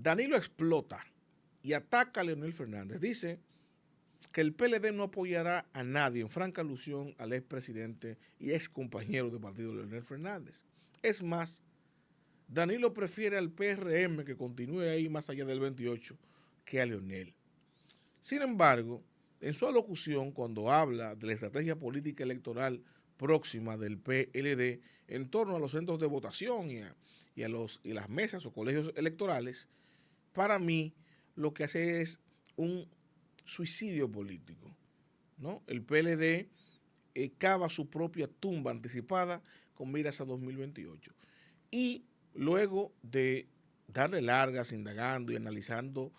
Danilo explota y ataca a Leonel Fernández. Dice que el PLD no apoyará a nadie, en franca alusión al expresidente y ex compañero de partido Leonel Fernández. Es más, Danilo prefiere al PRM que continúe ahí más allá del 28 que a Leonel. Sin embargo, en su alocución, cuando habla de la estrategia política electoral próxima del PLD en torno a los centros de votación y las mesas o colegios electorales, para mí lo que hace es un suicidio político, ¿no? El PLD cava su propia tumba anticipada con miras a 2028. Y luego de darle largas, indagando y analizando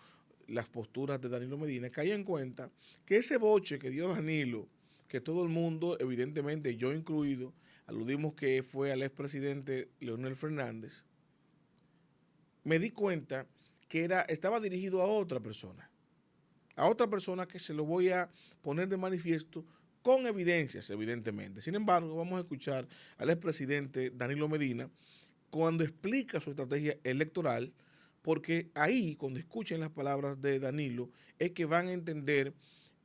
las posturas de Danilo Medina, caí en cuenta que ese boche que dio Danilo, que todo el mundo, evidentemente yo incluido, aludimos que fue al expresidente Leonel Fernández, me di cuenta que estaba dirigido a otra persona que se lo voy a poner de manifiesto con evidencias, evidentemente. Sin embargo, vamos a escuchar al expresidente Danilo Medina cuando explica su estrategia electoral, porque ahí, cuando escuchen las palabras de Danilo, es que van a entender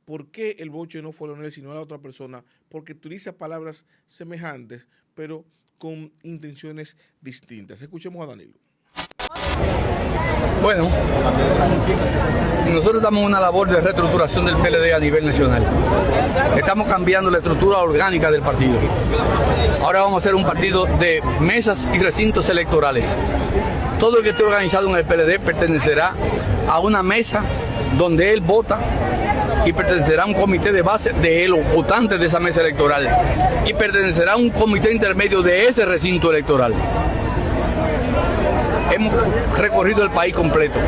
por qué el boche no fue Leonel, sino a la otra persona, porque utiliza palabras semejantes, pero con intenciones distintas. Escuchemos a Danilo. Bueno, nosotros estamos en una labor de reestructuración del PLD a nivel nacional. Estamos cambiando la estructura orgánica del partido. Ahora vamos a hacer un partido de mesas y recintos electorales. Todo el que esté organizado en el PLD pertenecerá a una mesa donde él vota y pertenecerá a un comité de base de los votantes de esa mesa electoral y pertenecerá a un comité intermedio de ese recinto electoral. Hemos recorrido el país completo.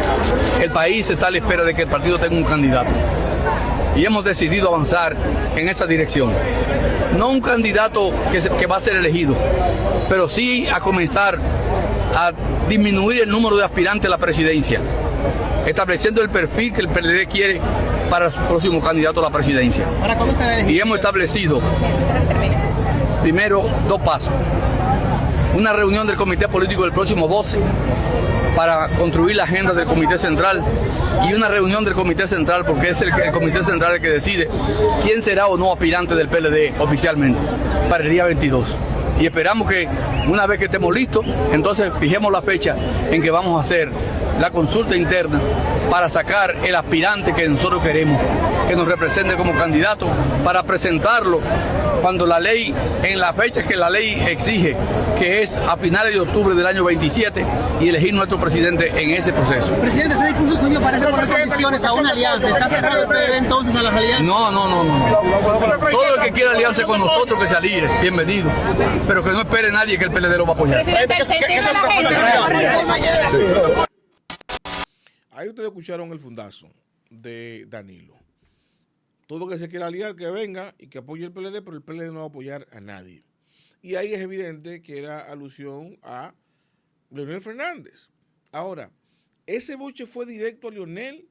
El país está a la espera de que el partido tenga un candidato. Y hemos decidido avanzar en esa dirección. No un candidato que va a ser elegido, pero sí a comenzar a disminuir el número de aspirantes a la presidencia, estableciendo el perfil que el PLD quiere para su próximo candidato a la presidencia. Y hemos establecido, primero, 2 pasos. Una reunión del comité político el próximo 12 para construir la agenda del comité central y una reunión del comité central, porque es el comité central el que decide quién será o no aspirante del PLD oficialmente para el día 22. Y esperamos que una vez que estemos listos, entonces fijemos la fecha en que vamos a hacer la consulta interna para sacar el aspirante que nosotros queremos, que nos represente como candidato, para presentarlo cuando la ley, en la fecha que la ley exige, que es a finales de octubre del año 27, y elegir nuestro presidente en ese proceso. Presidente, ese discurso suyo parece poner condiciones a una alianza. ¿Está cerrado el PLD entonces a las alianzas? No. Todo el que quiera aliarse con nosotros que se alíe, bienvenido. Pero que no espere nadie que el PLD lo va a apoyar. Ahí ustedes escucharon el fundazo de Danilo. Todo que se quiera aliar, que venga y que apoye el PLD, pero el PLD no va a apoyar a nadie. Y ahí es evidente que era alusión a Leonel Fernández. Ahora, ¿ese boche fue directo a Leonel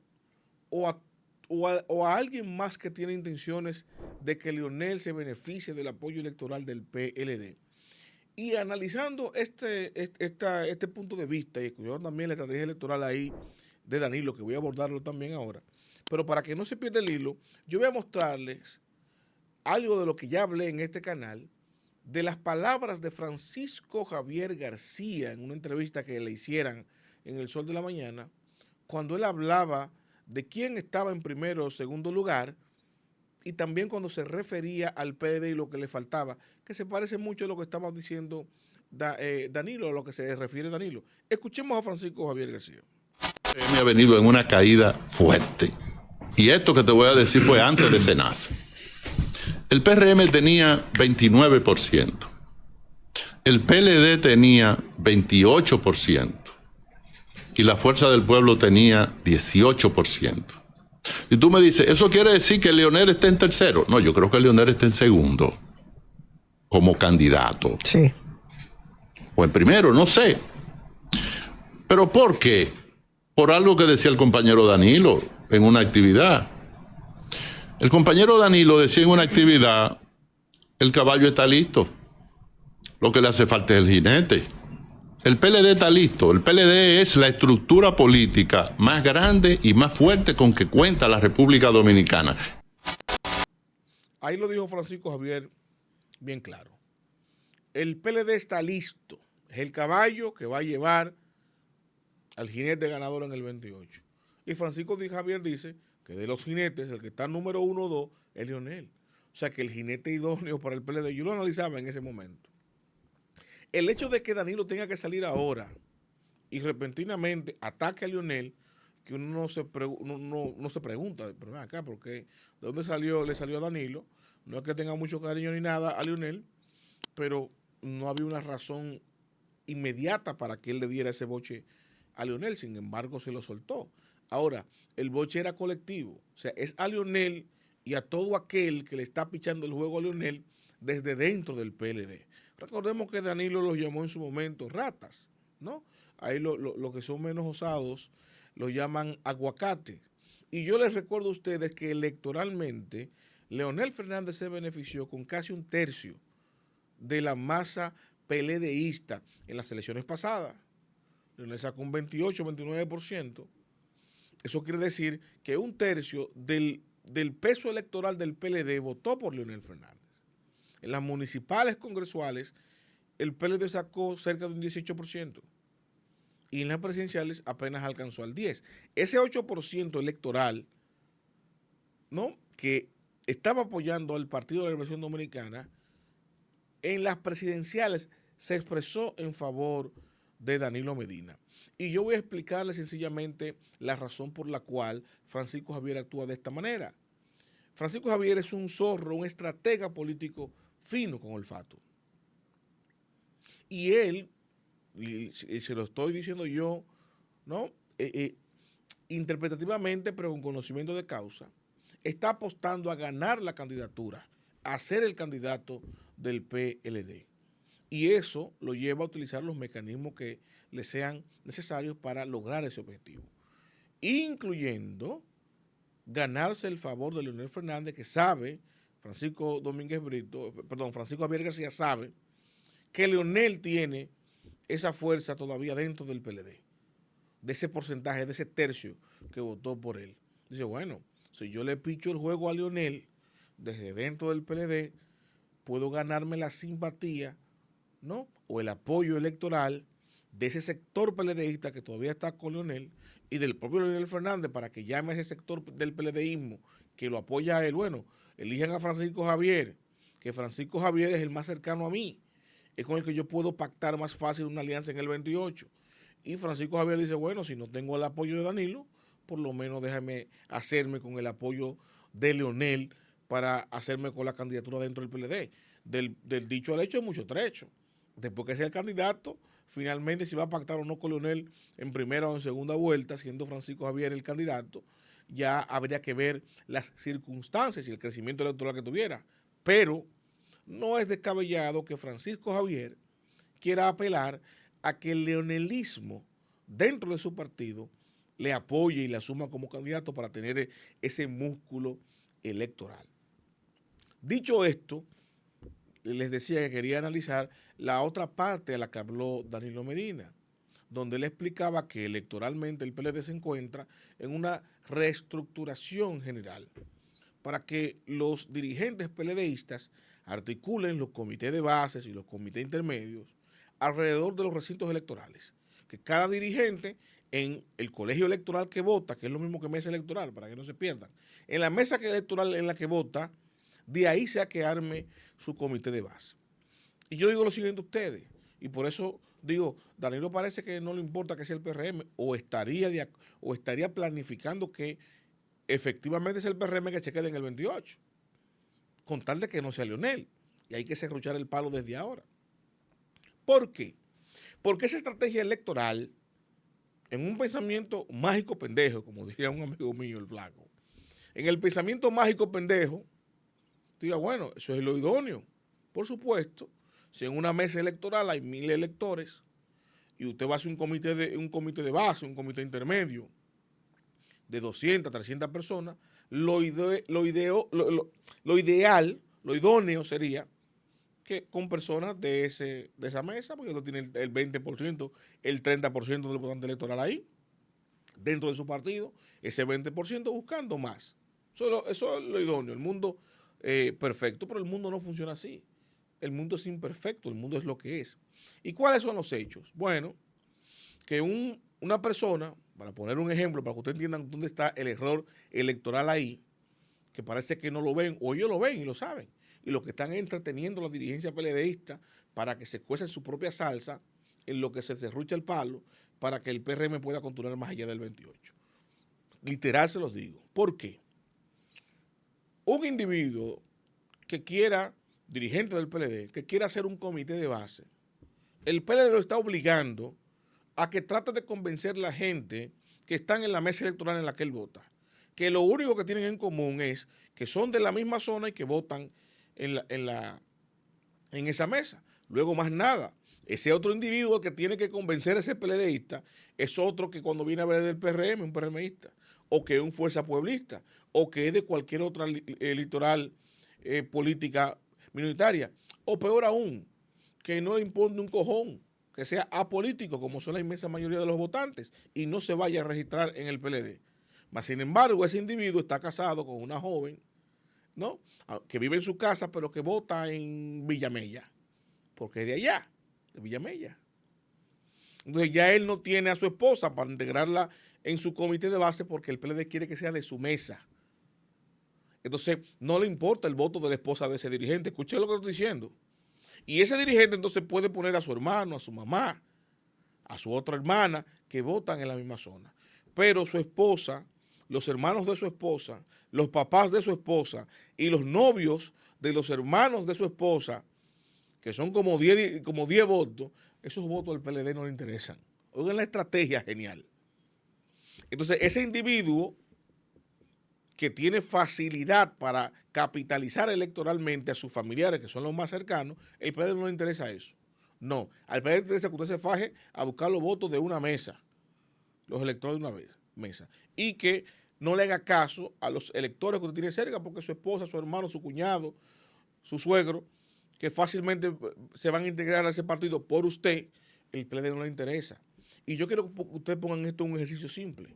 o a alguien más que tiene intenciones de que Leonel se beneficie del apoyo electoral del PLD? Y analizando este punto de vista y escuchando también la estrategia electoral ahí de Danilo, que voy a abordarlo también ahora, pero para que no se pierda el hilo, yo voy a mostrarles algo de lo que ya hablé en este canal, de las palabras de Francisco Javier García en una entrevista que le hicieran en El Sol de la Mañana, cuando él hablaba de quién estaba en primero o segundo lugar, y también cuando se refería al PLD y lo que le faltaba, que se parece mucho a lo que estaba diciendo Danilo, a lo que se refiere Danilo. Escuchemos a Francisco Javier García. Me ha venido en una caída fuerte. Y esto que te voy a decir fue antes de Senasa. El PRM tenía 29%. El PLD tenía 28%. Y la Fuerza del Pueblo tenía 18%. Y tú me dices, ¿eso quiere decir que Leonel está en tercero? No, yo creo que Leonel está en segundo. Como candidato. Sí. O en primero, no sé. ¿Pero por qué? Por algo que decía el compañero Danilo en una actividad. El compañero Danilo decía en una actividad, el caballo está listo. Lo que le hace falta es el jinete. El PLD está listo. El PLD es la estructura política más grande y más fuerte con que cuenta la República Dominicana. Ahí lo dijo Francisco Javier bien claro. El PLD está listo. Es el caballo que va a llevar al jinete ganador en el 28. Y Francisco Javier dice que de los jinetes, el que está número 1 o 2 es Leonel. O sea que el jinete idóneo para el PLD, yo lo analizaba en ese momento. El hecho de que Danilo tenga que salir ahora y repentinamente ataque a Leonel, que uno no se pregunta, pero ven acá, ¿por qué? ¿De dónde le salió a Danilo? No es que tenga mucho cariño ni nada a Leonel, pero no había una razón inmediata para que él le diera ese boche a Leonel, sin embargo se lo soltó. Ahora, el boche era colectivo, o sea, es a Leonel y a todo aquel que le está pichando el juego a Leonel desde dentro del PLD. Recordemos que Danilo los llamó en su momento ratas, ¿no? Ahí los que son menos osados los llaman aguacate. Y yo les recuerdo a ustedes que electoralmente Leonel Fernández se benefició con casi un tercio de la masa PLDista en las elecciones pasadas. Leonel sacó un 28, 29%. Eso quiere decir que un tercio del peso electoral del PLD votó por Leonel Fernández. En las municipales congresuales, el PLD sacó cerca de un 18%. Y en las presidenciales apenas alcanzó al 10%. Ese 8% electoral, ¿no?, que estaba apoyando al Partido de la Liberación Dominicana, en las presidenciales se expresó en favor de Danilo Medina. Y yo voy a explicarle sencillamente la razón por la cual Francisco Javier actúa de esta manera. Francisco Javier es un zorro, un estratega político fino con olfato. Y él, y se lo estoy diciendo yo, ¿no?, interpretativamente, pero con conocimiento de causa, está apostando a ganar la candidatura, a ser el candidato del PLD. Y eso lo lleva a utilizar los mecanismos que le sean necesarios para lograr ese objetivo, incluyendo ganarse el favor de Leonel Fernández, que sabe, Francisco Javier García sabe que Leonel tiene esa fuerza todavía dentro del PLD, de ese porcentaje, de ese tercio que votó por él. Dice, bueno, si yo le picho el juego a Leonel desde dentro del PLD, puedo ganarme la simpatía, ¿no?, o el apoyo electoral de ese sector PLDista que todavía está con Leonel y del propio Leonel Fernández, para que llame a ese sector del PLDismo que lo apoya a él. Bueno, elijan a Francisco Javier, que Francisco Javier es el más cercano a mí, es con el que yo puedo pactar más fácil una alianza en el 28. Y Francisco Javier dice, bueno, si no tengo el apoyo de Danilo, por lo menos déjame hacerme con el apoyo de Leonel para hacerme con la candidatura dentro del PLD. Del dicho al hecho hay mucho trecho. Después que sea el candidato, finalmente si va a pactar o no con Leonel en primera o en segunda vuelta, siendo Francisco Javier el candidato, ya habría que ver las circunstancias y el crecimiento electoral que tuviera. Pero no es descabellado que Francisco Javier quiera apelar a que el leonelismo dentro de su partido le apoye y le asuma como candidato para tener ese músculo electoral. Dicho esto, les decía que quería analizar la otra parte a la que habló Danilo Medina, donde él explicaba que electoralmente el PLD se encuentra en una reestructuración general para que los dirigentes PLDistas articulen los comités de bases y los comités intermedios alrededor de los recintos electorales, que cada dirigente en el colegio electoral que vota, que es lo mismo que mesa electoral, para que no se pierdan, en la mesa electoral en la que vota, de ahí sea que arme su comité de base. Y yo digo lo siguiente a ustedes, y por eso digo, Danilo parece que no le importa que sea el PRM, o estaría planificando que efectivamente sea el PRM que se quede en el 28, con tal de que no sea Leonel, y hay que serruchar el palo desde ahora. ¿Por qué? Porque esa estrategia electoral, en un pensamiento mágico pendejo, como diría un amigo mío, el Flaco, en el pensamiento mágico pendejo, diga, bueno, eso es lo idóneo. Por supuesto, si en una mesa electoral hay 1000 electores y usted va a hacer un comité de base, un comité intermedio de 200, 300 personas, lo idóneo sería que con personas de esa mesa, porque ellos tienen el 20%, el 30% del votante electoral ahí, dentro de su partido, ese 20% buscando más. Eso es lo idóneo, el mundo perfecto, pero el mundo no funciona así. El mundo es imperfecto, el mundo es lo que es. ¿Y cuáles son los hechos? Bueno, que una persona, para poner un ejemplo, para que ustedes entiendan dónde está el error electoral ahí, que parece que no lo ven, o ellos lo ven y lo saben, y lo que están entreteniendo a la dirigencia PLDista para que se cuecen su propia salsa en lo que se serrucha el palo para que el PRM pueda continuar más allá del 28. Literal se los digo. ¿Por qué? Un individuo que quiera, dirigente del PLD, que quiera hacer un comité de base, el PLD lo está obligando a que trate de convencer a la gente que están en la mesa electoral en la que él vota, que lo único que tienen en común es que son de la misma zona y que votan en esa mesa. Luego más nada. Ese otro individuo que tiene que convencer a ese PLDista es otro que cuando viene a ver del PRM, un PRMista, o que es un fuerza pueblista, o que es de cualquier otra litoral política minoritaria, o peor aún, que no le impone un cojón, que sea apolítico, como son la inmensa mayoría de los votantes, y no se vaya a registrar en el PLD. Mas, sin embargo, ese individuo está casado con una joven, ¿no?, que vive en su casa, pero que vota en Villamella, porque es de allá, de Villamella. Entonces ya él no tiene a su esposa para integrarla en su comité de base porque el PLD quiere que sea de su mesa. Entonces no le importa el voto de la esposa de ese dirigente. Escuché lo que estoy diciendo. Y ese dirigente entonces puede poner a su hermano, a su mamá, a su otra hermana, que votan en la misma zona. Pero su esposa, los hermanos de su esposa, los papás de su esposa y los novios de los hermanos de su esposa, que son como 10 votos, esos votos al PLD no le interesan. Oigan la estrategia genial. Entonces, ese individuo que tiene facilidad para capitalizar electoralmente a sus familiares, que son los más cercanos, el PLD no le interesa eso. No, al PLD le interesa que usted se faje a buscar los votos de una mesa, los electores de una mesa, y que no le haga caso a los electores que usted tiene cerca, porque su esposa, su hermano, su cuñado, su suegro, que fácilmente se van a integrar a ese partido por usted, el PLD no le interesa. Y yo quiero que ustedes pongan esto en un ejercicio simple.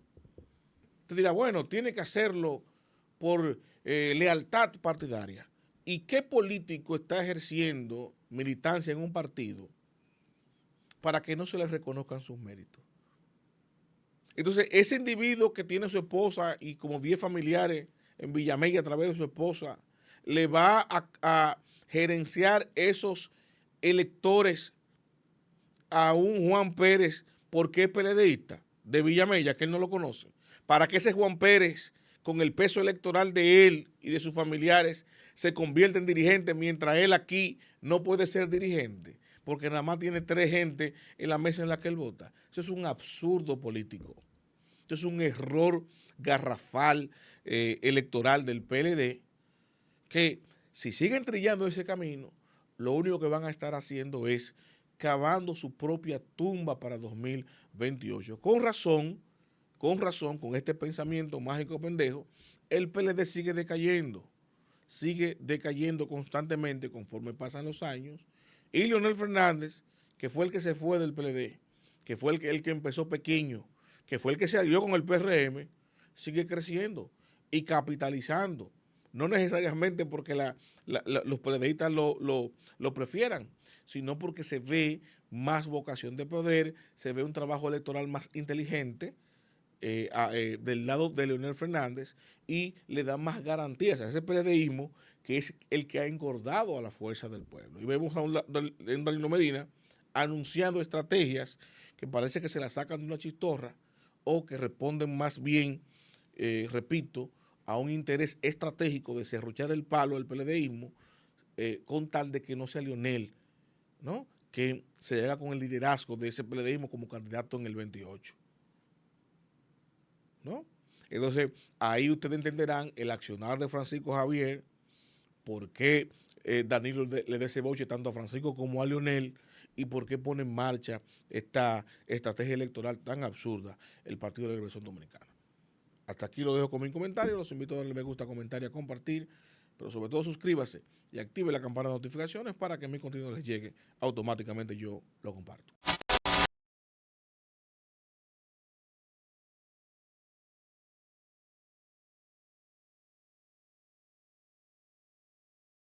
Usted dirá, bueno, tiene que hacerlo por lealtad partidaria. ¿Y qué político está ejerciendo militancia en un partido para que no se le reconozcan sus méritos? Entonces, ese individuo que tiene a su esposa y como 10 familiares en Villamella a través de su esposa, le va a gerenciar esos electores a un Juan Pérez porque es PLDista de Villamella, que él no lo conoce, para que ese Juan Pérez, con el peso electoral de él y de sus familiares, se convierta en dirigente, mientras él aquí no puede ser dirigente, porque nada más tiene 3 gente en la mesa en la que él vota. Eso es un absurdo político. Eso es un error garrafal electoral del PLD, que si siguen trillando ese camino, lo único que van a estar haciendo es cavando su propia tumba para 2028. Con razón, con este pensamiento mágico pendejo, el PLD sigue decayendo constantemente conforme pasan los años, y Leonel Fernández, que fue el que se fue del PLD, que fue el que empezó pequeño, que fue el que se alió con el PRM, sigue creciendo y capitalizando. No necesariamente porque los PLDistas lo prefieran, sino porque se ve más vocación de poder, se ve un trabajo electoral más inteligente del lado de Leonel Fernández y le da más garantías a ese PLDismo que es el que ha engordado a la fuerza del pueblo. Y vemos a un Danilo Medina anunciando estrategias que parece que se las sacan de una chistorra o que responden más bien, repito, a un interés estratégico de serruchar el palo del PLDismo con tal de que no sea Leonel, ¿no?, que se llega con el liderazgo de ese PLDismo como candidato en el 28. ¿No? Entonces, ahí ustedes entenderán el accionar de Francisco Javier, por qué Danilo le da ese boche tanto a Francisco como a Leonel y por qué pone en marcha esta estrategia electoral tan absurda el Partido de la Liberación Dominicana. Hasta aquí lo dejo con mi comentario. Los invito a darle me gusta, comentar y a compartir. pero sobre todo suscríbase y active la campana de notificaciones para que mi contenido les llegue automáticamente, yo lo comparto.